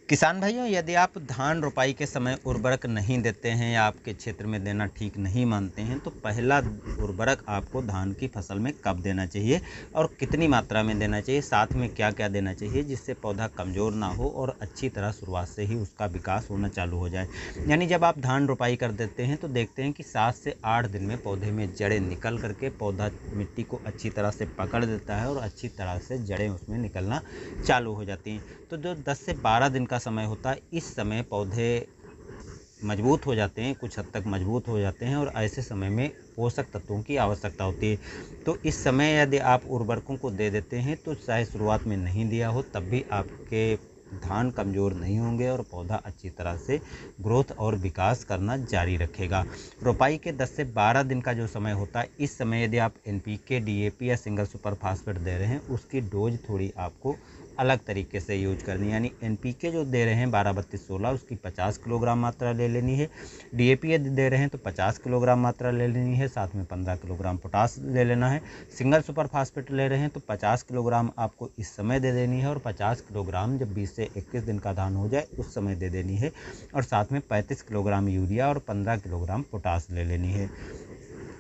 किसान भाइयों, यदि आप धान रोपाई के समय उर्वरक नहीं देते हैं या आपके क्षेत्र में देना ठीक नहीं मानते हैं, तो पहला उर्वरक आपको धान की फसल में कब देना चाहिए और कितनी मात्रा में देना चाहिए, साथ में क्या क्या देना चाहिए जिससे पौधा कमज़ोर ना हो और अच्छी तरह शुरुआत से ही उसका विकास होना चालू हो जाए। यानी जब आप धान रोपाई कर देते हैं तो देखते हैं कि 7 से 8 दिन में पौधे में जड़ें निकल करके पौधा मिट्टी को अच्छी तरह से पकड़ देता है और अच्छी तरह से जड़ें उसमें निकलना चालू हो जाती हैं। तो जो 10 से 12 दिन का समय होता है, इस समय पौधे मजबूत हो जाते हैं, कुछ हद तक मजबूत हो जाते हैं और ऐसे समय में पोषक तत्वों की आवश्यकता होती है। तो इस समय यदि आप उर्वरकों को दे देते हैं तो चाहे शुरुआत में नहीं दिया हो तब भी आपके धान कमज़ोर नहीं होंगे और पौधा अच्छी तरह से ग्रोथ और विकास करना जारी रखेगा। रोपाई के 10 से 12 दिन का जो समय होता है, इस समय यदि आप NPK, DAP या सिंगल सुपर फास्फेट दे रहे हैं, उसकी डोज थोड़ी आपको अलग तरीके से यूज करनी है। यानी NPK जो दे रहे हैं 12-32-16, उसकी 50 किलोग्राम मात्रा ले लेनी है। DAP यदि दे रहे हैं तो 50 किलोग्राम मात्रा ले लेनी है, साथ में 15 किलोग्राम पोटास ले लेना है। सिंगल सुपर फास्फेट ले रहे हैं तो 50 किलोग्राम आपको इस समय दे देनी है और 50 किलोग्राम जब 20 से 21 दिन का धान हो जाए उस समय दे देनी है। और साथ में 35 किलोग्राम यूरिया और 15 किलोग्राम पोटास ले लेनी है।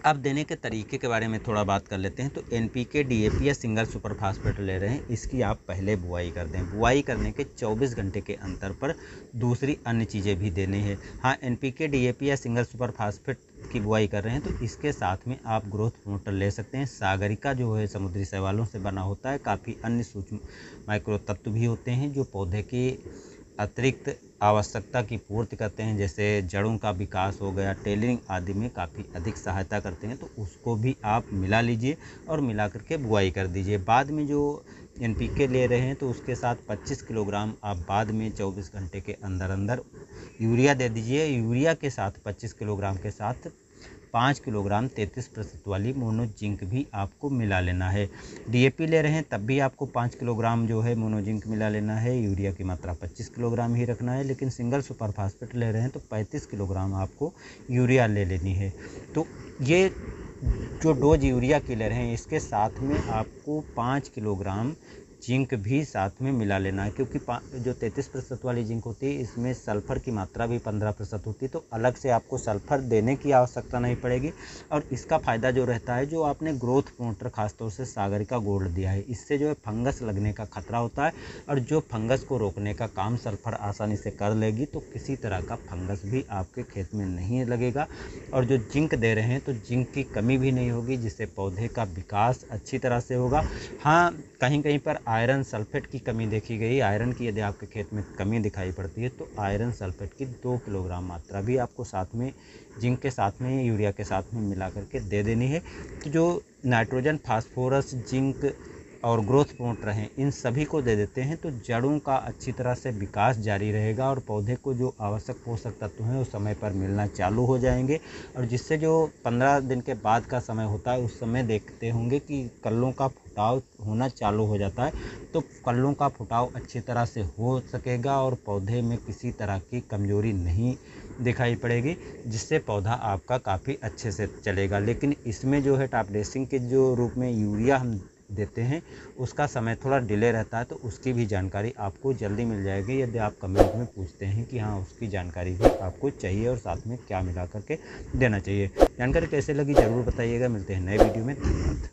अब देने के तरीके के बारे में थोड़ा बात कर लेते हैं। तो NPK, DAP या सिंगल सुपर फास्फेट ले रहे हैं, इसकी आप पहले बुआई कर दें। बुआई करने के 24 घंटे के अंतर पर दूसरी अन्य चीज़ें भी देनी है। हाँ, NPK, DAP या सिंगल सुपर फास्फेट की बुआई कर रहे हैं तो इसके साथ में आप ग्रोथ प्रमोटर ले सकते हैं। सागरिका जो है समुद्री शैवालों से बना होता है, काफ़ी अन्य सूक्ष्म माइक्रो तत्व भी होते हैं जो पौधे की अतिरिक्त आवश्यकता की पूर्ति करते हैं, जैसे जड़ों का विकास हो गया, टेलरिंग आदि में काफ़ी अधिक सहायता करते हैं। तो उसको भी आप मिला लीजिए और मिला करके बुआई कर दीजिए। बाद में जो NPK ले रहे हैं तो उसके साथ 25 किलोग्राम आप बाद में 24 घंटे के अंदर अंदर यूरिया दे दीजिए। यूरिया के साथ 25 किलोग्राम के साथ 5 किलोग्राम 33% वाली मोनो जिंक भी आपको मिला लेना है। DAP ले रहे हैं तब भी आपको 5 किलोग्राम जो है मोनो जिंक मिला लेना है। यूरिया की मात्रा 25 किलोग्राम ही रखना है, लेकिन सिंगल सुपर फास्फेट ले रहे हैं तो 35 किलोग्राम आपको यूरिया ले लेनी है। तो ये जो डोज यूरिया की ले रहे हैं इसके साथ में आपको 5 किलोग्राम जिंक भी साथ में मिला लेना है, क्योंकि जो 33% वाली जिंक होती है इसमें सल्फ़र की मात्रा भी 15% होती है। तो अलग से आपको सल्फ़र देने की आवश्यकता नहीं पड़ेगी। और इसका फ़ायदा जो रहता है, जो आपने ग्रोथ प्रमोटर खासतौर से सागरिका गोल्ड दिया है, इससे जो है फंगस लगने का खतरा होता है और जो फंगस को रोकने का काम सल्फ़र आसानी से कर लेगी, तो किसी तरह का फंगस भी आपके खेत में नहीं लगेगा। और जो जिंक दे रहे हैं तो जिंक की कमी भी नहीं होगी, जिससे पौधे का विकास अच्छी तरह से होगा। हाँ, कहीं कहीं पर आयरन सल्फेट की कमी देखी गई। आयरन की यदि आपके खेत में कमी दिखाई पड़ती है तो आयरन सल्फेट की 2 किलोग्राम मात्रा भी आपको साथ में जिंक के साथ में यूरिया के साथ में मिला करके दे देनी है। तो जो नाइट्रोजन, फास्फोरस, जिंक और ग्रोथ प्रमोटर हैं, इन सभी को दे देते हैं तो जड़ों का अच्छी तरह से विकास जारी रहेगा और पौधे को जो आवश्यक पोषक तत्व हैं वो समय पर मिलना चालू हो जाएंगे। और जिससे जो 15 दिन के बाद का समय होता है उस समय देखते होंगे कि कल्लों का फुटाव होना चालू हो जाता है। तो कल्लों का फुटाव अच्छी तरह से हो सकेगा और पौधे में किसी तरह की कमजोरी नहीं दिखाई पड़ेगी, जिससे पौधा आपका काफ़ी अच्छे से चलेगा। लेकिन इसमें जो है टॉप ड्रेसिंग के जो रूप में यूरिया हम देते हैं उसका समय थोड़ा डिले रहता है, तो उसकी भी जानकारी आपको जल्दी मिल जाएगी यदि आप कमेंट में पूछते हैं कि हाँ उसकी जानकारी भी आपको चाहिए और साथ में क्या मिला करके देना चाहिए। जानकारी कैसे लगी ज़रूर बताइएगा। मिलते हैं नए वीडियो में। धन्यवाद।